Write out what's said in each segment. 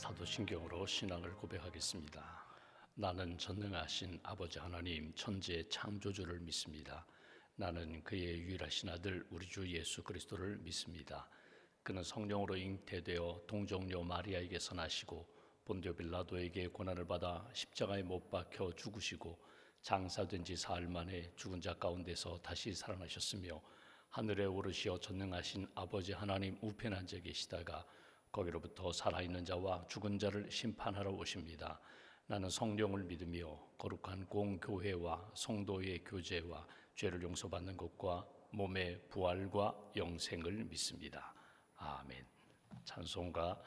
사도신경으로 신앙을 고백하겠습니다. 나는 전능하신 아버지 하나님 천지의 창조주를 믿습니다. 나는 그의 유일하신 아들 우리 주 예수 그리스도를 믿습니다. 그는 성령으로 잉태되어 동정녀 마리아에게서 나시고 본디오 빌라도에게 고난을 받아 십자가에 못 박혀 죽으시고 장사된 지 사흘 만에 죽은 자 가운데서 다시 살아나셨으며 하늘에 오르시어 전능하신 아버지 하나님 우편에 앉아 계시다가 거기로부터 살아있는 자와 죽은 자를 심판하러 오십니다. 나는 성령을 믿으며 거룩한 공교회와 성도의 교제와 죄를 용서받는 것과 몸의 부활과 영생을 믿습니다. 아멘. 찬송가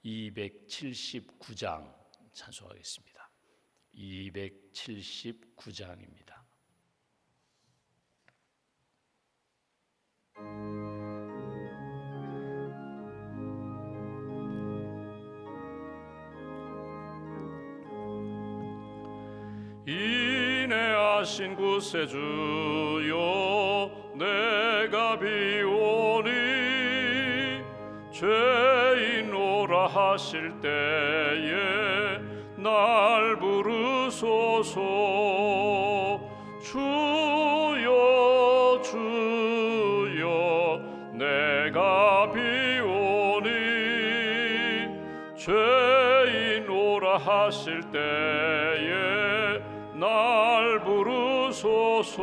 279장 찬송하겠습니다. 279장입니다. 인내하신 구세주여 내가 비오니 죄인오라 하실 때에 날 부르소서. 주여 주여 내가 비오니 죄인오라 하실 때에 날 부르소서.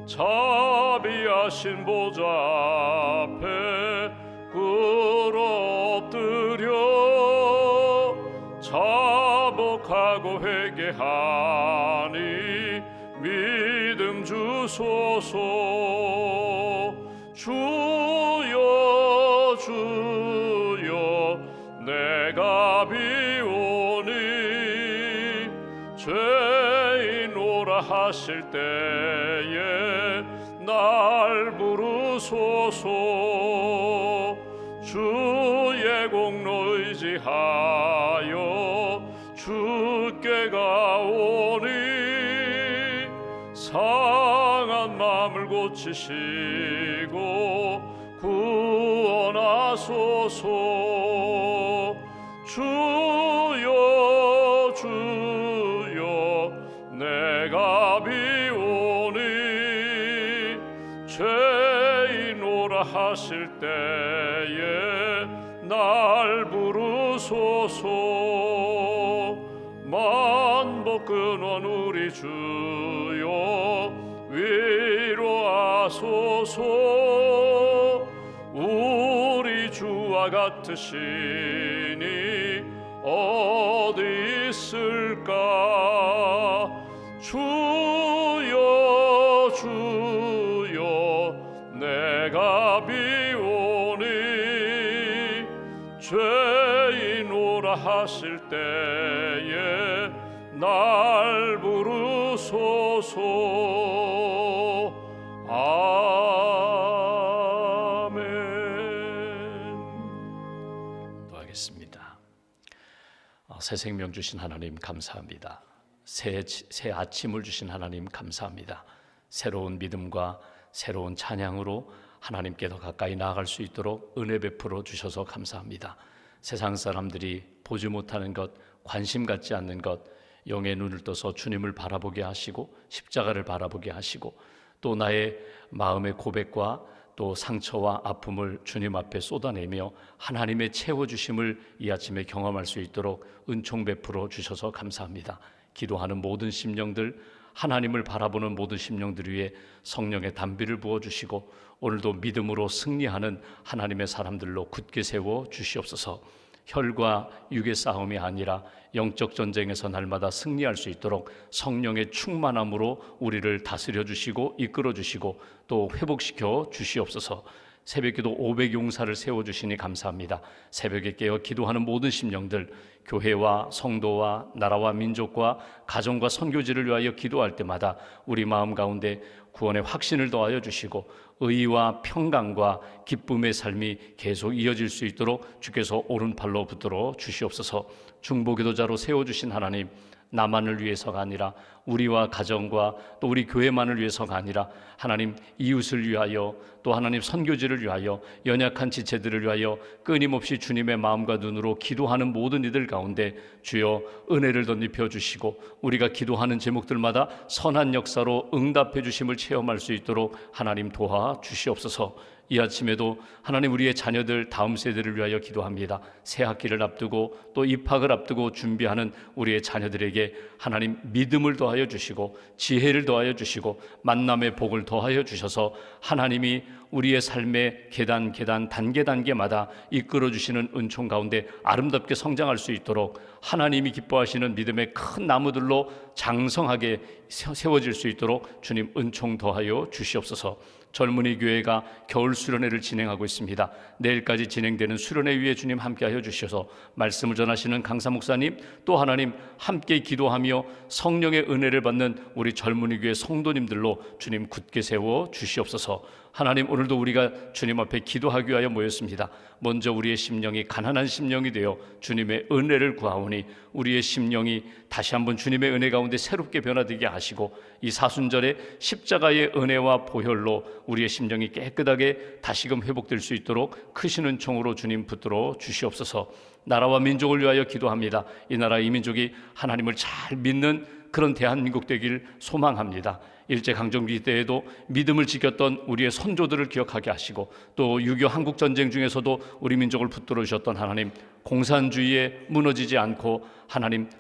자비하신 보좌 앞에 꿇어 엎드려 자복하고 회개하니 믿음 주소서. 주여 주여 내가 비오니 죄인 오라 하실 때에 날 부르소서. 주의 공로 의지하여 주께 가오니 상한 마음을 고치시고 구원하소서. 주여 주여 내가 비오니 죄인 오라 하실 때에 날 부르소서. 만복 근원 우리 주여 위로하소서. 우리 주와 같으시니 어디 있을까. 주여 주여 내가 비오니 죄인 오라 하실 때에 날 부르소서. 아멘. 기도하겠습니다. 새 생명 주신 하나님 감사합니다. 새 아침을 주신 하나님 감사합니다. 새로운 믿음과 새로운 찬양으로 하나님께 더 가까이 나아갈 수 있도록 은혜 베풀어 주셔서 감사합니다. 세상 사람들이 보지 못하는 것, 관심 갖지 않는 것, 영의 눈을 떠서 주님을 바라보게 하시고 십자가를 바라보게 하시고 또 나의 마음의 고백과 또 상처와 아픔을 주님 앞에 쏟아내며 하나님의 채워주심을 이 아침에 경험할 수 있도록 은총 베풀어 주셔서 감사합니다. 기도하는 모든 심령들, 하나님을 바라보는 모든 심령들 위에 성령의 단비를 부어주시고 오늘도 믿음으로 승리하는 하나님의 사람들로 굳게 세워 주시옵소서. 혈과 육의 싸움이 아니라 영적 전쟁에서 날마다 승리할 수 있도록 성령의 충만함으로 우리를 다스려 주시고 이끌어 주시고 또 회복시켜 주시옵소서. 새벽기도 500용사를 세워주시니 감사합니다. 새벽에 깨어 기도하는 모든 심령들, 교회와 성도와 나라와 민족과 가정과 선교지를 위하여 기도할 때마다 우리 마음 가운데 구원의 확신을 더하여 주시고 의와 평강과 기쁨의 삶이 계속 이어질 수 있도록 주께서 오른팔로 붙들어 주시옵소서. 중보기도자로 세워주신 하나님, 나만을 위해서가 아니라 우리와 가정과 또 우리 교회만을 위해서가 아니라 하나님 이웃을 위하여 또 하나님 선교지를 위하여 연약한 지체들을 위하여 끊임없이 주님의 마음과 눈으로 기도하는 모든 이들 가운데 주여 은혜를 덧입혀 주시고 우리가 기도하는 제목들마다 선한 역사로 응답해 주심을 체험할 수 있도록 하나님 도와 주시옵소서. 이 아침에도 하나님 우리의 자녀들 다음 세대를 위하여 기도합니다. 새 학기를 앞두고 또 입학을 앞두고 준비하는 우리의 자녀들에게 하나님 믿음을 더하여 주시고 지혜를 더하여 주시고 만남의 복을 더하여 주셔서 하나님이 우리의 삶의 계단 단계마다 이끌어 주시는 은총 가운데 아름답게 성장할 수 있도록 하나님이 기뻐하시는 믿음의 큰 나무들로 장성하게 세워질 수 있도록 주님 은총 더하여 주시옵소서. 젊은이 교회가 겨울 수련회를 진행하고 있습니다. 내일까지 진행되는 수련회 위에 주님 함께하여 주셔서 말씀을 전하시는 강사 목사님 또 하나님 함께 기도하며 성령의 은혜를 받는 우리 젊은이 교회 성도님들로 주님 굳게 세워 주시옵소서. 하나님 오늘도 우리가 주님 앞에 기도하기 위하여 모였습니다. 먼저 우리의 심령이 가난한 심령이 되어 주님의 은혜를 구하오니 우리의 심령이 다시 한번 주님의 은혜 가운데 새롭게 변화되게 하시고 이 사순절에 십자가의 은혜와 보혈로 우리의 심령이 깨끗하게 다시금 회복될 수 있도록 크신 은총으로 주님 붙들어 주시옵소서. 나라와 민족을 위하여 기도합니다. 이 나라 이 민족이 하나님을 잘 믿는 그런 대한민국 되길 소망합니다. 일제강점기 때에도 믿음을 지켰던 우리의 선조들을 기억하게 하시고 또 6.25 한국전쟁 중에서도 우리 민족을 붙들어 주셨던 하나님 공산주의에 무너지지 않고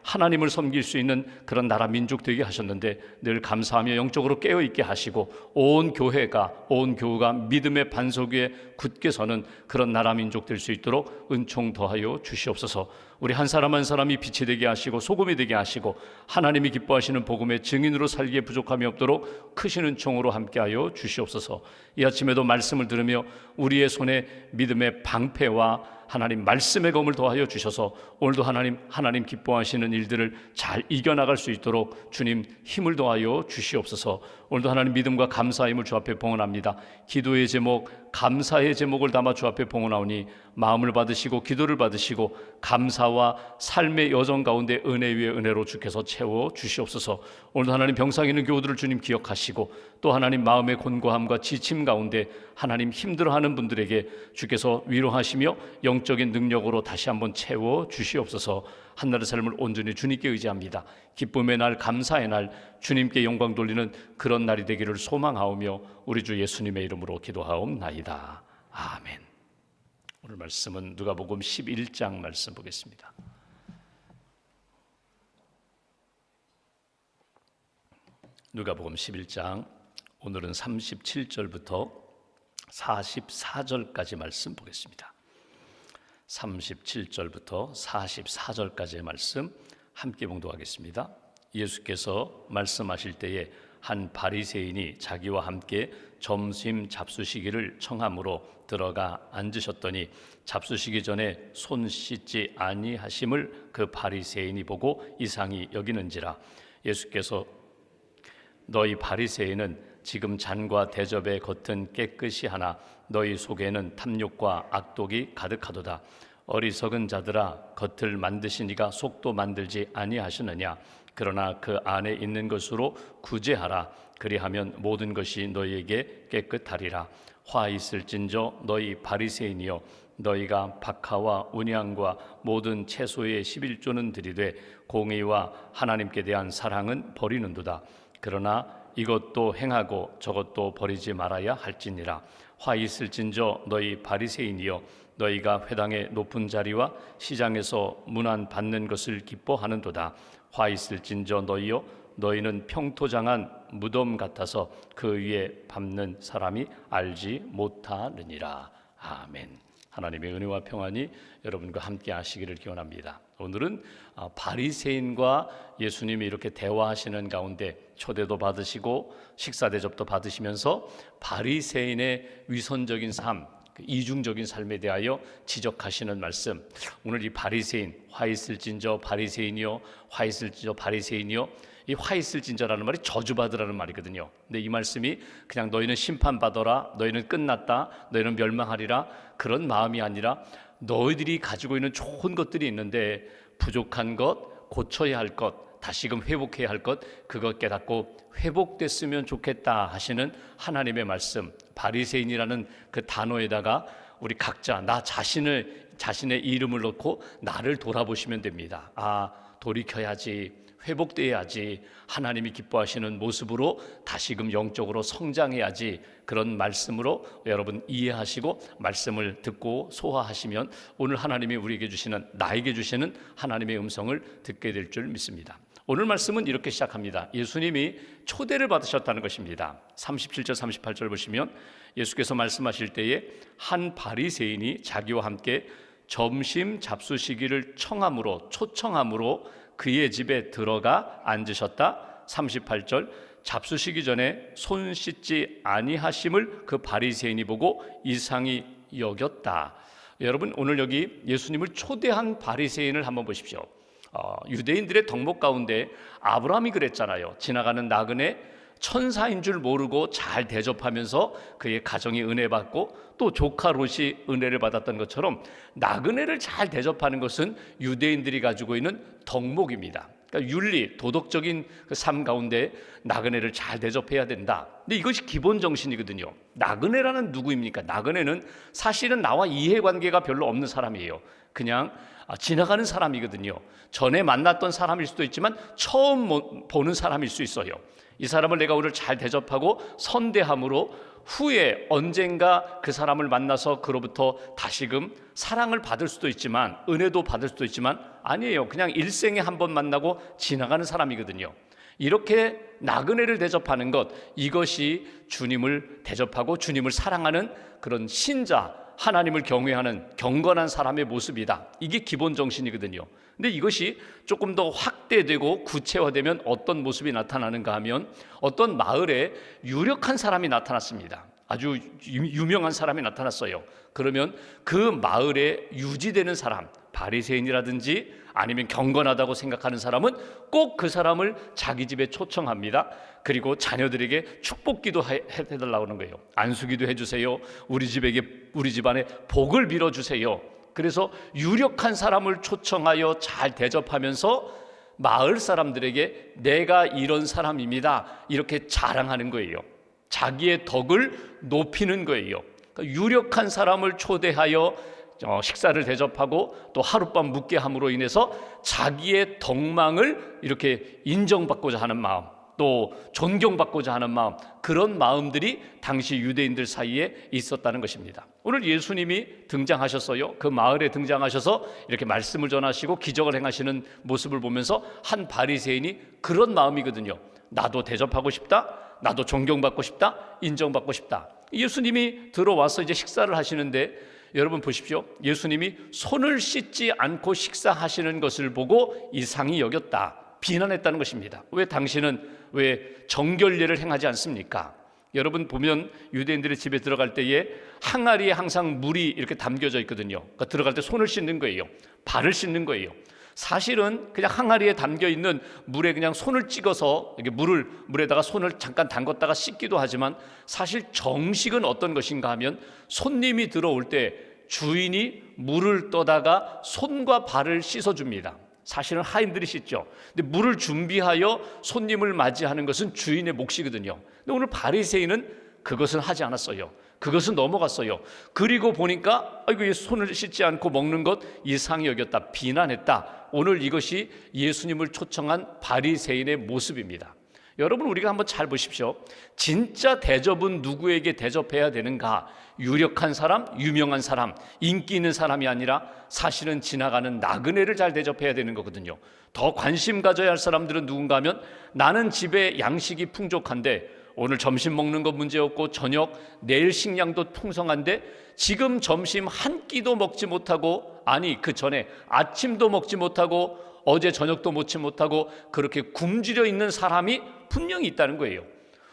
하나님을 섬길 수 있는 그런 나라 민족 되게 하셨는데 늘 감사하며 영적으로 깨어있게 하시고 온 교우가 믿음의 반석 위에 굳게 서는 그런 나라 민족 될 수 있도록 은총 더하여 주시옵소서. 우리 한 사람 한 사람이 빛이 되게 하시고 소금이 되게 하시고 하나님이 기뻐하시는 복음의 증인으로 살기에 부족함이 없도록 크신 은총으로 함께하여 주시옵소서. 이 아침에도 말씀을 들으며 우리의 손에 믿음의 방패와 하나님 말씀의 검을 더하여 주셔서 오늘도 하나님 기뻐하시는 일들을 잘 이겨나갈 수 있도록 주님 힘을 더하여 주시옵소서. 오늘도 하나님 믿음과 감사함을 주 앞에 봉헌합니다. 기도의 제목, 감사의 제목을 담아 주 앞에 봉헌하오니 마음을 받으시고 기도를 받으시고 감사와 삶의 여정 가운데 은혜 위에 은혜로 주께서 채워 주시옵소서. 오늘도 하나님 병상 있는 교우들을 주님 기억하시고 또 하나님 마음의 곤고함과 지침 가운데 하나님 힘들어하는 분들에게 주께서 위로하시며 영적인 능력으로 다시 한번 채워 주시옵소서. 한날의 삶을 온전히 주님께 의지합니다. 기쁨의 날, 감사의 날, 주님께 영광 돌리는 그런 날이 되기를 소망하오며 우리 주 예수님의 이름으로 기도하옵나이다. 아멘. 오늘 말씀은 누가복음 11장 말씀 보겠습니다. 누가복음 11장 오늘은 37절부터 44절까지 말씀 보겠습니다. 37절부터 44절까지의 말씀 함께 봉독하겠습니다. 예수께서 말씀하실 때에 한 바리새인이 자기와 함께 점심 잡수시기를 청함으로 들어가 앉으셨더니 잡수시기 전에 손 씻지 아니하심을 그 바리새인이 보고 이상히 여기는지라. 예수께서 너희 바리새인은 지금 잔과 대접의 겉은 깨끗이 하나 너희 속에는 탐욕과 악독이 가득하도다. 어리석은 자들아, 겉을 만드시니가 속도 만들지 아니하시느냐. 그러나 그 안에 있는 것으로 구제하라. 그리하면 모든 것이 너희에게 깨끗하리라. 화 있을진저 너희 바리새인이여, 너희가 박하와 운양과 모든 채소의 11조는 드리되 공의와 하나님께 대한 사랑은 버리는도다. 그러나 이것도 행하고 저것도 버리지 말아야 할지니라. 화 있을진저 너희 바리새인이여, 너희가 회당의 높은 자리와 시장에서 문안 받는 것을 기뻐하는도다. 화 있을진저 너희여, 너희는 평토장한 무덤 같아서 그 위에 밟는 사람이 알지 못하느니라. 아멘. 하나님의 은혜와 평안이 여러분과 함께 하시기를 기원합니다. 오늘은 바리새인과 예수님이 이렇게 대화하시는 가운데 초대도 받으시고 식사 대접도 받으시면서 바리새인의 위선적인 삶, 이중적인 삶에 대하여 지적하시는 말씀. 오늘 이 바리새인, 화 있을진저 바리새인이요, 화 있을진저 바리새인이요. 이 화 있을진저라는 말이 저주받으라는 말이거든요. 근데 이 말씀이 그냥 너희는 심판받아라, 너희는 끝났다, 너희는 멸망하리라, 그런 마음이 아니라 너희들이 가지고 있는 좋은 것들이 있는데 부족한 것, 고쳐야 할 것, 다시금 회복해야 할 것 그것 깨닫고 회복됐으면 좋겠다 하시는 하나님의 말씀, 바리새인이라는 그 단어에다가 우리 각자 나 자신의 이름을 넣고 나를 돌아보시면 됩니다. 아, 돌이켜야지, 회복돼야지, 하나님이 기뻐하시는 모습으로 다시금 영적으로 성장해야지, 그런 말씀으로 여러분 이해하시고 말씀을 듣고 소화하시면 오늘 하나님이 나에게 주시는 하나님의 음성을 듣게 될 줄 믿습니다. 오늘 말씀은 이렇게 시작합니다. 예수님이 초대를 받으셨다는 것입니다. 37절 38절 보시면 예수께서 말씀하실 때에 한 바리새인이 자기와 함께 점심 잡수시기를 초청함으로 그의 집에 들어가 앉으셨다. 38절 잡수시기 전에 손 씻지 아니하심을 그 바리새인이 보고 이상히 여겼다. 여러분, 오늘 여기 예수님을 초대한 바리새인을 한번 보십시오. 유대인들의 덕목 가운데 아브라함이 그랬잖아요. 지나가는 나그네 천사인 줄 모르고 잘 대접하면서 그의 가정이 은혜받고 또 조카 롯이 은혜를 받았던 것처럼 나그네를 잘 대접하는 것은 유대인들이 가지고 있는 덕목입니다. 그러니까 윤리, 도덕적인 그 삶 가운데 나그네를 잘 대접해야 된다. 근데 이것이 기본 정신이거든요. 나그네라는 누구입니까? 나그네는 사실은 나와 이해관계가 별로 없는 사람이에요. 그냥 지나가는 사람이거든요. 전에 만났던 사람일 수도 있지만 처음 보는 사람일 수 있어요. 이 사람을 내가 오늘 잘 대접하고 선대함으로 후에 언젠가 그 사람을 만나서 그로부터 다시금 사랑을 받을 수도 있지만, 은혜도 받을 수도 있지만, 아니에요. 그냥 일생에 한 번 만나고 지나가는 사람이거든요. 이렇게 나그네를 대접하는 것, 이것이 주님을 대접하고 주님을 사랑하는 그런 신자, 하나님을 경외하는 경건한 사람의 모습이다. 이게 기본 정신이거든요. 근데 이것이 조금 더 확대되고 구체화되면 어떤 모습이 나타나는가 하면, 어떤 마을에 유력한 사람이 나타났습니다. 아주 유명한 사람이 나타났어요. 그러면 그 마을에 유지되는 사람, 바리새인이라든지 아니면 경건하다고 생각하는 사람은 꼭 그 사람을 자기 집에 초청합니다. 그리고 자녀들에게 축복기도 해달라고 하는 거예요. 안수기도 해주세요. 우리 집안에 복을 빌어주세요. 그래서 유력한 사람을 초청하여 잘 대접하면서 마을 사람들에게 내가 이런 사람입니다, 이렇게 자랑하는 거예요. 자기의 덕을 높이는 거예요. 그러니까 유력한 사람을 초대하여 식사를 대접하고 또 하룻밤 묵게 함으로 인해서 자기의 덕망을 이렇게 인정받고자 하는 마음, 또 존경받고자 하는 마음, 그런 마음들이 당시 유대인들 사이에 있었다는 것입니다. 오늘 예수님이 등장하셨어요. 그 마을에 등장하셔서 이렇게 말씀을 전하시고 기적을 행하시는 모습을 보면서 한 바리새인이 그런 마음이거든요. 나도 대접하고 싶다, 나도 존경받고 싶다, 인정받고 싶다. 예수님이 들어와서 이제 식사를 하시는데, 여러분 보십시오. 예수님이 손을 씻지 않고 식사하시는 것을 보고 이상히 여겼다, 비난했다는 것입니다. 왜 당신은 왜 정결례를 행하지 않습니까? 여러분 보면 유대인들의 집에 들어갈 때에 항아리에 항상 물이 이렇게 담겨져 있거든요. 그러니까 들어갈 때 손을 씻는 거예요. 발을 씻는 거예요. 사실은 그냥 항아리에 담겨 있는 물에 그냥 손을 찍어서 이렇게 물에다가 손을 잠깐 담궜다가 씻기도 하지만, 사실 정식은 어떤 것인가 하면 손님이 들어올 때 주인이 물을 떠다가 손과 발을 씻어줍니다. 사실은 하인들이 씻죠. 근데 물을 준비하여 손님을 맞이하는 것은 주인의 몫이거든요. 근데 오늘 바리새인은 그것은 하지 않았어요. 그것은 넘어갔어요. 그리고 보니까 아이고, 손을 씻지 않고 먹는 것 이상히 여겼다, 비난했다. 오늘 이것이 예수님을 초청한 바리새인의 모습입니다. 여러분, 우리가 한번 잘 보십시오. 진짜 대접은 누구에게 대접해야 되는가? 유력한 사람, 유명한 사람, 인기 있는 사람이 아니라 사실은 지나가는 나그네를 잘 대접해야 되는 거거든요. 더 관심 가져야 할 사람들은 누군가 하면, 나는 집에 양식이 풍족한데 오늘 점심 먹는 거 문제없고 저녁 내일 식량도 풍성한데 지금 점심 한 끼도 먹지 못하고, 아니 그 전에 아침도 먹지 못하고 어제 저녁도 먹지 못하고 그렇게 굶주려 있는 사람이 분명히 있다는 거예요.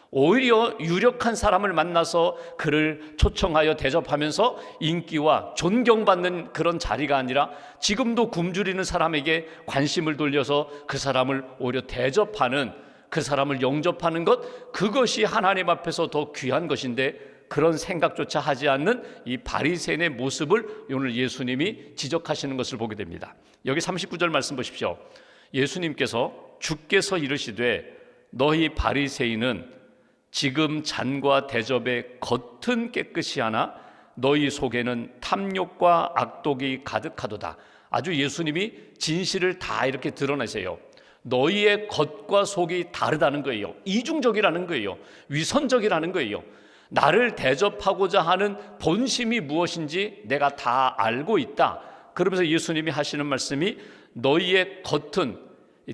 오히려 유력한 사람을 만나서 그를 초청하여 대접하면서 인기와 존경받는 그런 자리가 아니라 지금도 굶주리는 사람에게 관심을 돌려서 그 사람을 오히려 대접하는, 그 사람을 영접하는 것, 그것이 하나님 앞에서 더 귀한 것인데 그런 생각조차 하지 않는 이 바리새인의 모습을 오늘 예수님이 지적하시는 것을 보게 됩니다. 여기 39절 말씀 보십시오. 예수님께서 주께서 이르시되 너희 바리새인은 지금 잔과 대접의 겉은 깨끗이 하나 너희 속에는 탐욕과 악독이 가득하도다. 아주 예수님이 진실을 다 이렇게 드러내세요. 너희의 겉과 속이 다르다는 거예요. 이중적이라는 거예요. 위선적이라는 거예요. 나를 대접하고자 하는 본심이 무엇인지 내가 다 알고 있다. 그러면서 예수님이 하시는 말씀이 너희의 겉은,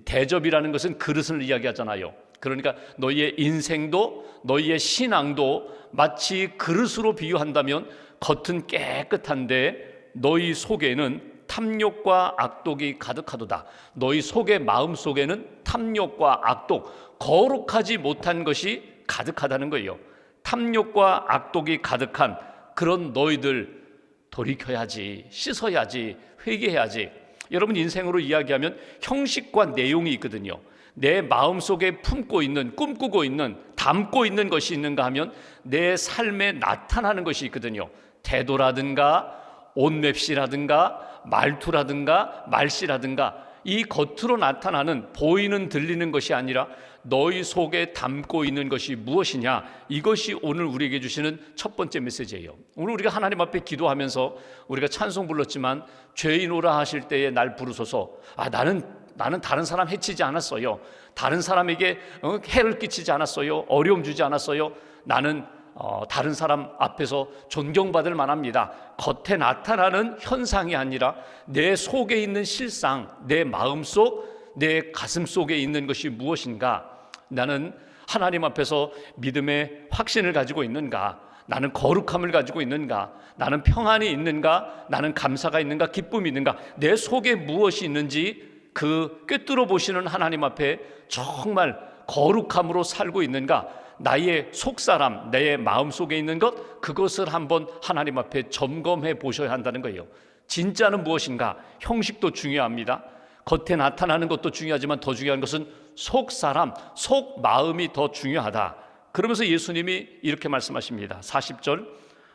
대접이라는 것은 그릇을 이야기하잖아요. 그러니까 너희의 인생도 너희의 신앙도 마치 그릇으로 비유한다면 겉은 깨끗한데 너희 속에는 탐욕과 악독이 가득하도다. 너희 속의 마음 속에는 탐욕과 악독, 거룩하지 못한 것이 가득하다는 거예요. 탐욕과 악독이 가득한 그런 너희들 돌이켜야지, 씻어야지, 회개해야지. 여러분, 인생으로 이야기하면 형식과 내용이 있거든요. 내 마음속에 품고 있는, 꿈꾸고 있는, 담고 있는 것이 있는가 하면 내 삶에 나타나는 것이 있거든요. 태도라든가 옷맵시라든가 말투라든가 말씨라든가 이 겉으로 나타나는, 보이는, 들리는 것이 아니라 너희 속에 담고 있는 것이 무엇이냐, 이것이 오늘 우리에게 주시는 첫 번째 메시지예요. 오늘 우리가 하나님 앞에 기도하면서 우리가 찬송 불렀지만 죄인오라 하실 때에 날 부르소서. 나는 다른 사람 해치지 않았어요. 다른 사람에게 해를 끼치지 않았어요. 어려움 주지 않았어요. 나는 다른 사람 앞에서 존경받을 만합니다. 겉에 나타나는 현상이 아니라 내 속에 있는 실상, 내 마음속, 내 가슴 속에 있는 것이 무엇인가? 나는 하나님 앞에서 믿음의 확신을 가지고 있는가? 나는 거룩함을 가지고 있는가? 나는 평안이 있는가? 나는 감사가 있는가? 기쁨이 있는가? 내 속에 무엇이 있는지 그 꿰뚫어 보시는 하나님 앞에 정말 거룩함으로 살고 있는가? 나의 속사람, 내 마음속에 있는 것, 그것을 한번 하나님 앞에 점검해 보셔야 한다는 거예요. 진짜는 무엇인가? 형식도 중요합니다. 겉에 나타나는 것도 중요하지만 더 중요한 것은 속사람, 속마음이 더 중요하다. 그러면서 예수님이 이렇게 말씀하십니다. 40절,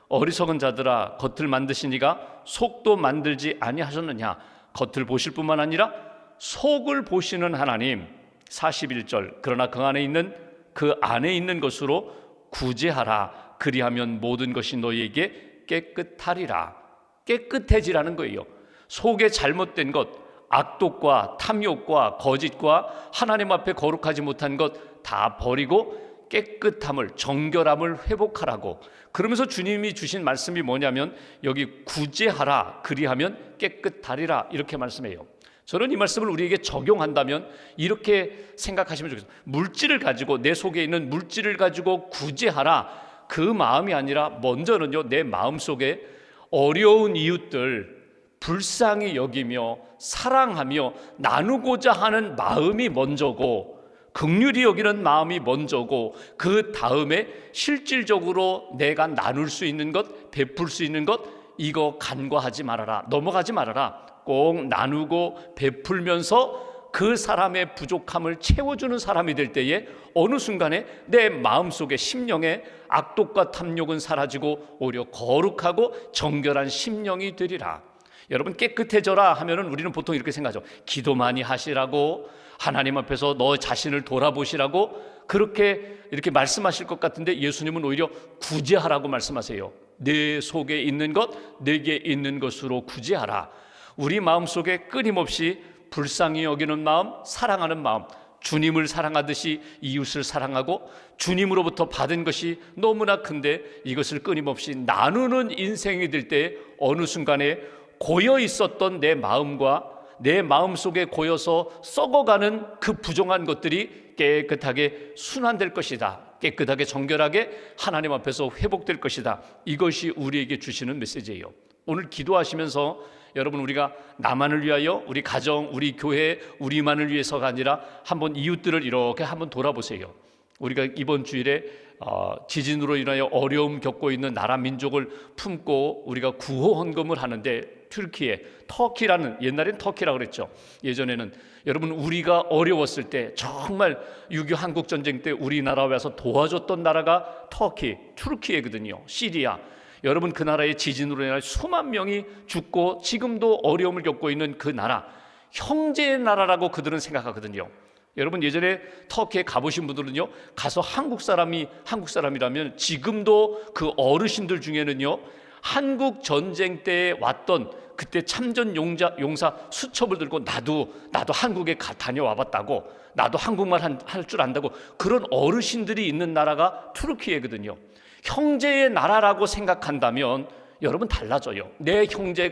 어리석은 자들아, 겉을 만드시니가 속도 만들지 아니하셨느냐? 겉을 보실 뿐만 아니라 속을 보시는 하나님. 41절, 그러나 그 안에 있는 것으로 구제하라. 그리하면 모든 것이 너희에게 깨끗하리라. 깨끗해지라는 거예요. 속에 잘못된 것, 악독과 탐욕과 거짓과 하나님 앞에 거룩하지 못한 것 다 버리고 깨끗함을, 정결함을 회복하라고. 그러면서 주님이 주신 말씀이 뭐냐면 여기 구제하라. 그리하면 깨끗하리라. 이렇게 말씀해요. 저는 이 말씀을 우리에게 적용한다면 이렇게 생각하시면 좋겠어요. 물질을 가지고, 내 속에 있는 물질을 가지고 구제하라. 그 마음이 아니라 먼저는요, 내 마음속에 어려운 이웃들 불쌍히 여기며 사랑하며 나누고자 하는 마음이 먼저고, 긍휼히 여기는 마음이 먼저고, 그 다음에 실질적으로 내가 나눌 수 있는 것, 베풀 수 있는 것, 이거 간과하지 말아라. 넘어가지 말아라. 꼭 나누고 베풀면서 그 사람의 부족함을 채워주는 사람이 될 때에 어느 순간에 내 마음속에, 심령에 악독과 탐욕은 사라지고 오히려 거룩하고 정결한 심령이 되리라. 여러분, 깨끗해져라 하면은 우리는 보통 이렇게 생각하죠. 기도 많이 하시라고, 하나님 앞에서 너 자신을 돌아보시라고 이렇게 말씀하실 것 같은데 예수님은 오히려 구제하라고 말씀하세요. 내 속에 있는 것, 내게 있는 것으로 구제하라. 우리 마음속에 끊임없이 불쌍히 여기는 마음, 사랑하는 마음, 주님을 사랑하듯이 이웃을 사랑하고 주님으로부터 받은 것이 너무나 큰데 이것을 끊임없이 나누는 인생이 될 때 어느 순간에 고여 있었던 내 마음과 내 마음속에 고여서 썩어가는 그 부정한 것들이 깨끗하게 순환될 것이다. 깨끗하게 정결하게 하나님 앞에서 회복될 것이다. 이것이 우리에게 주시는 메시지예요. 오늘 기도하시면서 여러분, 우리가 나만을 위하여, 우리 가정, 우리 교회, 우리만을 위해서가 아니라 한번 이웃들을 이렇게 한번 돌아보세요. 우리가 이번 주일에 지진으로 인하여 어려움 겪고 있는 나라 민족을 품고 우리가 구호 헌금을 하는데, 터키라는, 옛날엔 터키라고 그랬죠. 예전에는 여러분, 우리가 어려웠을 때 정말 6.25 한국전쟁 때 우리나라 와서 도와줬던 나라가 튀르키예거든요. 시리아. 여러분, 그 나라의 지진으로 인해 수만 명이 죽고 지금도 어려움을 겪고 있는 그 나라, 형제의 나라라고 그들은 생각하거든요. 여러분 예전에 터키에 가보신 분들은요, 가서 한국 사람이라면 지금도 그 어르신들 중에는요, 한국 전쟁 때에 왔던 그때 참전 용사 수첩을 들고 나도 한국에 다녀와봤다고, 나도 한국말 할 줄 안다고, 그런 어르신들이 있는 나라가 투르키예거든요. 형제의 나라라고 생각한다면 여러분 달라져요. 내 형제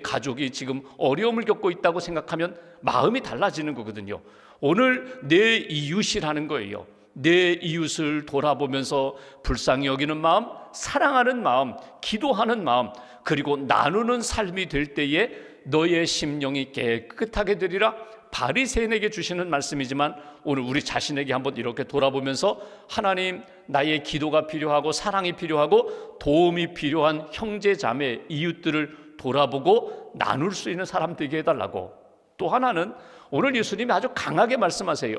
가족이 지금 어려움을 겪고 있다고 생각하면 마음이 달라지는 거거든요. 오늘 내 이웃이라는 거예요. 내 이웃을 돌아보면서 불쌍히 여기는 마음, 사랑하는 마음, 기도하는 마음, 그리고 나누는 삶이 될 때에 너의 심령이 깨끗하게 되리라. 바리새인에게 주시는 말씀이지만 오늘 우리 자신에게 한번 이렇게 돌아보면서 하나님, 나의 기도가 필요하고 사랑이 필요하고 도움이 필요한 형제 자매 이웃들을 돌아보고 나눌 수 있는 사람 되게 해달라고. 또 하나는 오늘 예수님이 아주 강하게 말씀하세요.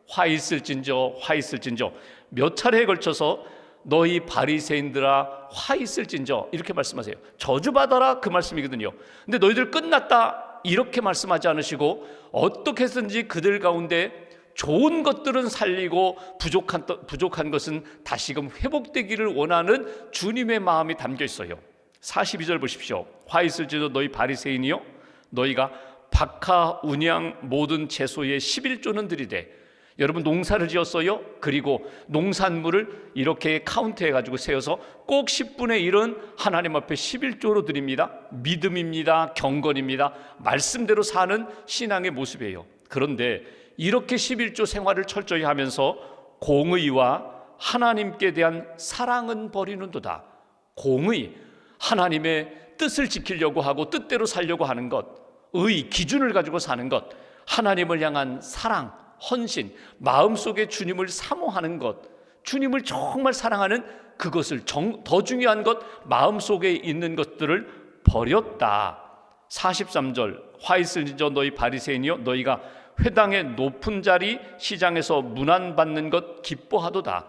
화 있을진저 몇 차례에 걸쳐서 너희 바리새인들아 화 있을진저 이렇게 말씀하세요. 저주받아라 그 말씀이거든요. 근데 너희들 끝났다 이렇게 말씀하지 않으시고 어떻게 해서든지 그들 가운데 좋은 것들은 살리고 부족한 것은 다시금 회복되기를 원하는 주님의 마음이 담겨 있어요. 42절 보십시오. 화 있을지도 너희 바리새인이요, 너희가 박하, 운양 모든 채소의 11조는 드리되. 여러분 농사를 지었어요? 그리고 농산물을 이렇게 카운트해가지고 세어서 꼭 10분의 1은 하나님 앞에 11조로 드립니다. 믿음입니다. 경건입니다. 말씀대로 사는 신앙의 모습이에요. 그런데 이렇게 11조 생활을 철저히 하면서 공의와 하나님께 대한 사랑은 버리는도다. 공의, 하나님의 뜻을 지키려고 하고 뜻대로 살려고 하는 것, 의, 기준을 가지고 사는 것, 하나님을 향한 사랑, 헌신, 마음속에 주님을 사모하는 것, 주님을 정말 사랑하는 그것을 더 중요한 것, 마음속에 있는 것들을 버렸다. 43절 화 있을지저 너희 바리새인이여, 너희가 회당의 높은 자리 시장에서 문안받는 것 기뻐하도다.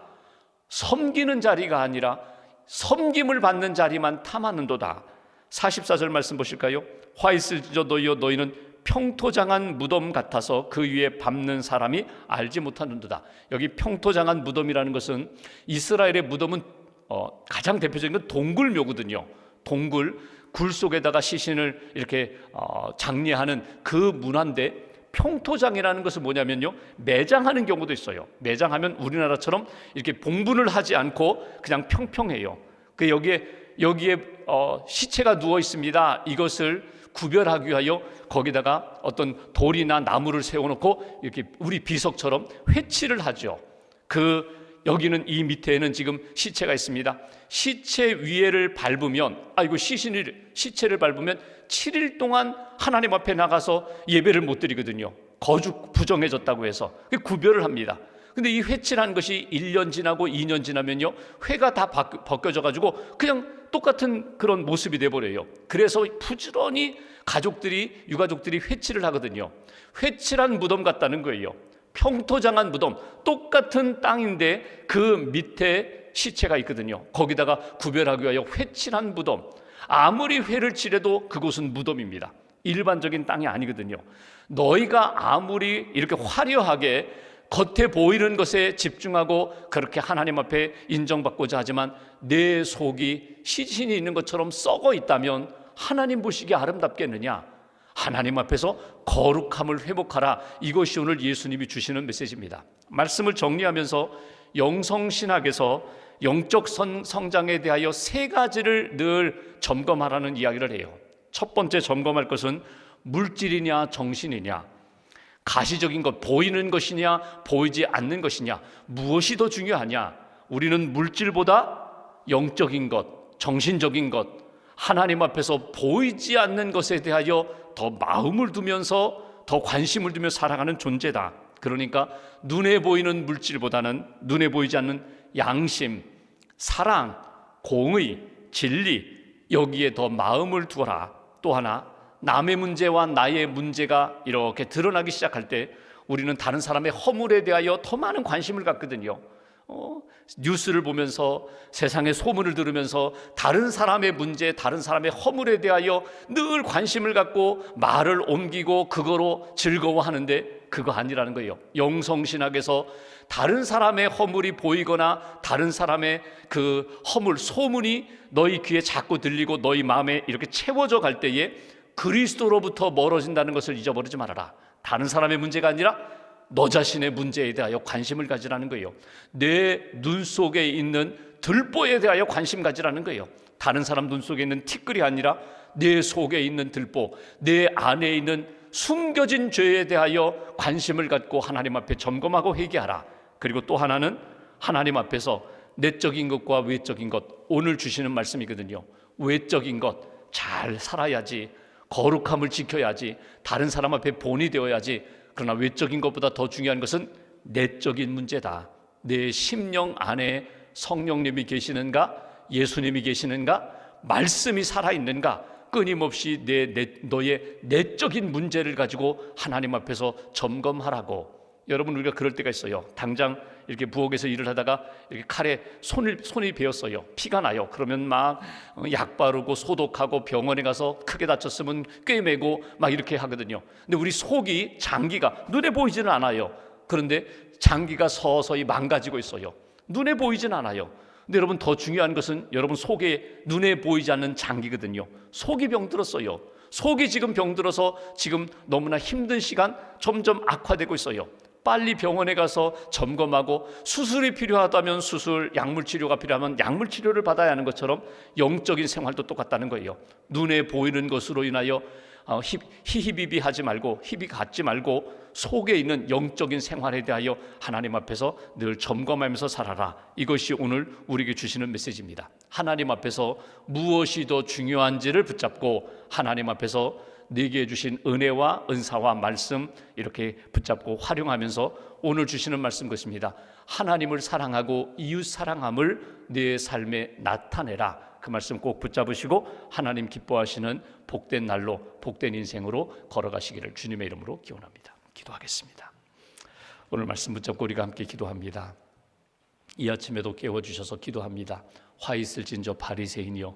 섬기는 자리가 아니라 섬김을 받는 자리만 탐하는도다. 44절 말씀 보실까요? 화 있을지저 너희여, 너희는 평토장한 무덤 같아서 그 위에 밟는 사람이 알지 못하는도다. 여기 평토장한 무덤이라는 것은 이스라엘의 무덤은 가장 대표적인 건 동굴묘거든요. 동굴, 굴 속에다가 시신을 이렇게 장례하는 그 문화인데, 평토장이라는 것은 뭐냐면요, 매장하는 경우도 있어요. 매장하면 우리나라처럼 이렇게 봉분을 하지 않고 그냥 평평해요. 그 여기에 시체가 누워 있습니다. 이것을 구별하기 위하여 거기다가 어떤 돌이나 나무를 세워놓고 이렇게 우리 비석처럼 회치를 하죠. 여기는 이 밑에는 지금 시체가 있습니다. 시체 위에를 밟으면, 시체를 밟으면 7일 동안 하나님 앞에 나가서 예배를 못 드리거든요. 거주 부정해졌다고 해서 구별을 합니다. 근데 이 회치라는 것이 1년 지나고 2년 지나면요, 회가 다 벗겨져 가지고 그냥 똑같은 그런 모습이 돼버려요. 그래서 부지런히 유가족들이 회치를 하거든요. 회치란 무덤 같다는 거예요. 평토장한 무덤, 똑같은 땅인데 그 밑에 시체가 있거든요. 거기다가 구별하기 위하여 회칠한 무덤. 아무리 회를 칠해도 그곳은 무덤입니다. 일반적인 땅이 아니거든요. 너희가 아무리 이렇게 화려하게 겉에 보이는 것에 집중하고 그렇게 하나님 앞에 인정받고자 하지만 내 속이 시신이 있는 것처럼 썩어 있다면 하나님 보시기에 아름답겠느냐? 하나님 앞에서 거룩함을 회복하라. 이것이 오늘 예수님이 주시는 메시지입니다. 말씀을 정리하면서 영성신학에서 영적 성장에 대하여 3가지를 늘 점검하라는 이야기를 해요. 첫 번째 점검할 것은 물질이냐 정신이냐, 가시적인 것, 보이는 것이냐 보이지 않는 것이냐, 무엇이 더 중요하냐? 우리는 물질보다 영적인 것, 정신적인 것, 하나님 앞에서 보이지 않는 것에 대하여 더 마음을 두면서 더 관심을 두며 살아가는 존재다. 그러니까 눈에 보이는 물질보다는 눈에 보이지 않는 양심, 사랑, 공의, 진리, 여기에 더 마음을 두어라. 또 하나, 남의 문제와 나의 문제가 이렇게 드러나기 시작할 때 우리는 다른 사람의 허물에 대하여 더 많은 관심을 갖거든요. 뉴스를 보면서 세상의 소문을 들으면서 다른 사람의 문제, 다른 사람의 허물에 대하여 늘 관심을 갖고 말을 옮기고 그거로 즐거워하는데 그거 아니라는 거예요. 영성신학에서 다른 사람의 허물이 보이거나 다른 사람의 그 허물, 소문이 너희 귀에 자꾸 들리고 너희 마음에 이렇게 채워져 갈 때에 그리스도로부터 멀어진다는 것을 잊어버리지 말아라. 다른 사람의 문제가 아니라 너 자신의 문제에 대하여 관심을 가지라는 거예요. 내 눈 속에 있는 들보에 대하여 관심 가지라는 거예요. 다른 사람 눈 속에 있는 티끌이 아니라 내 속에 있는 들보, 내 안에 있는 숨겨진 죄에 대하여 관심을 갖고 하나님 앞에 점검하고 회개하라. 그리고 또 하나는 하나님 앞에서 내적인 것과 외적인 것, 오늘 주시는 말씀이거든요. 외적인 것 잘 살아야지, 거룩함을 지켜야지, 다른 사람 앞에 본이 되어야지. 그러나 외적인 것보다 더 중요한 것은 내적인 문제다. 내 심령 안에 성령님이 계시는가, 예수님이 계시는가, 말씀이 살아있는가, 끊임없이 너의 내적인 문제를 가지고 하나님 앞에서 점검하라고. 여러분, 우리가 그럴 때가 있어요. 당장 이렇게 부엌에서 일을 하다가 이렇게 칼에 손이 베었어요. 피가 나요. 그러면 막 약 바르고 소독하고 병원에 가서 크게 다쳤으면 꿰매고 막 이렇게 하거든요. 근데 우리 속이, 장기가 눈에 보이지는 않아요. 그런데 장기가 서서히 망가지고 있어요. 눈에 보이지는 않아요. 근데 여러분, 더 중요한 것은 여러분 속에 눈에 보이지 않는 장기거든요. 속이 병들었어요. 속이 지금 병들어서 지금 너무나 힘든 시간, 점점 악화되고 있어요. 빨리 병원에 가서 점검하고 수술이 필요하다면 수술, 약물 치료가 필요하면 약물 치료를 받아야 하는 것처럼 영적인 생활도 똑같다는 거예요. 눈에 보이는 것으로 인하여 희희비비하지 말고, 희비 갖지 말고 속에 있는 영적인 생활에 대하여 하나님 앞에서 늘 점검하면서 살아라. 이것이 오늘 우리에게 주시는 메시지입니다. 하나님 앞에서 무엇이 더 중요한지를 붙잡고 하나님 앞에서 네게 주신 은혜와 은사와 말씀 이렇게 붙잡고 활용하면서 오늘 주시는 말씀 것입니다. 하나님을 사랑하고 이웃 사랑함을 내 삶에 나타내라. 그 말씀 꼭 붙잡으시고 하나님 기뻐하시는 복된 날로, 복된 인생으로 걸어가시기를 주님의 이름으로 기원합니다. 기도하겠습니다. 오늘 말씀 붙잡고 우리가 함께 기도합니다. 이 아침에도 깨워주셔서 기도합니다. 화 있을진 저 바리새인이여,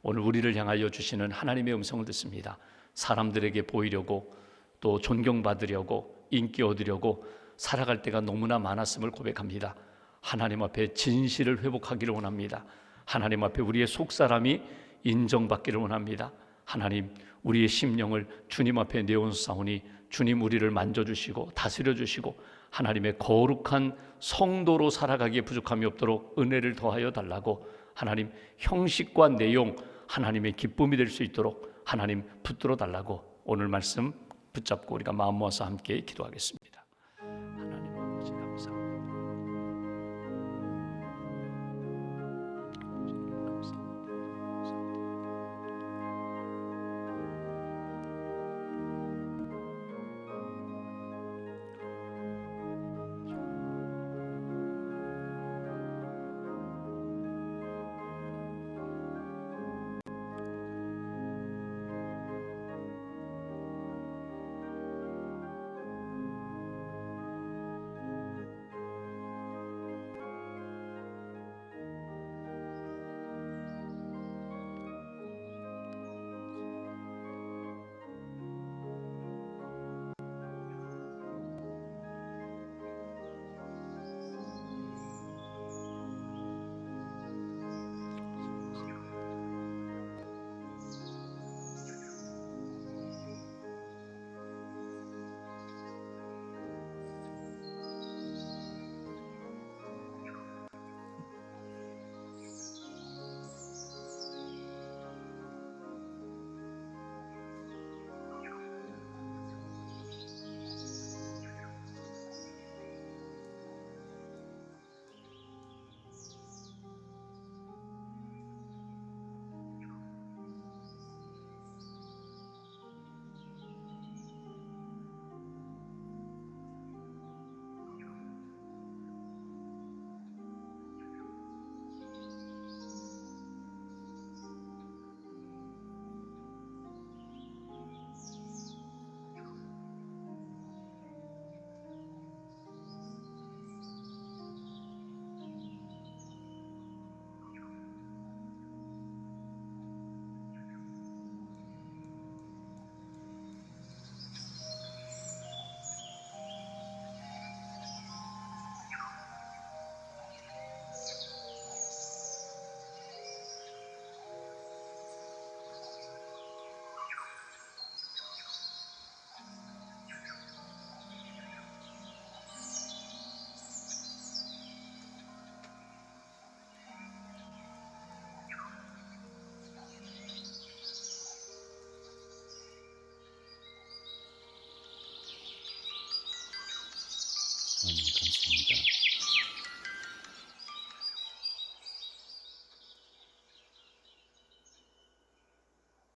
오늘 우리를 향하여 주시는 하나님의 음성을 듣습니다. 사람들에게 보이려고, 또 존경받으려고, 인기 얻으려고 살아갈 때가 너무나 많았음을 고백합니다. 하나님 앞에 진실을 회복하기를 원합니다. 하나님 앞에 우리의 속사람이 인정받기를 원합니다. 하나님, 우리의 심령을 주님 앞에 내어놓사오니 주님 우리를 만져주시고 다스려주시고 하나님의 거룩한 성도로 살아가기에 부족함이 없도록 은혜를 더하여 달라고, 하나님 형식과 내용 하나님의 기쁨이 될 수 있도록 하나님 붙들어 달라고 오늘 말씀 붙잡고 우리가 마음 모아서 함께 기도하겠습니다.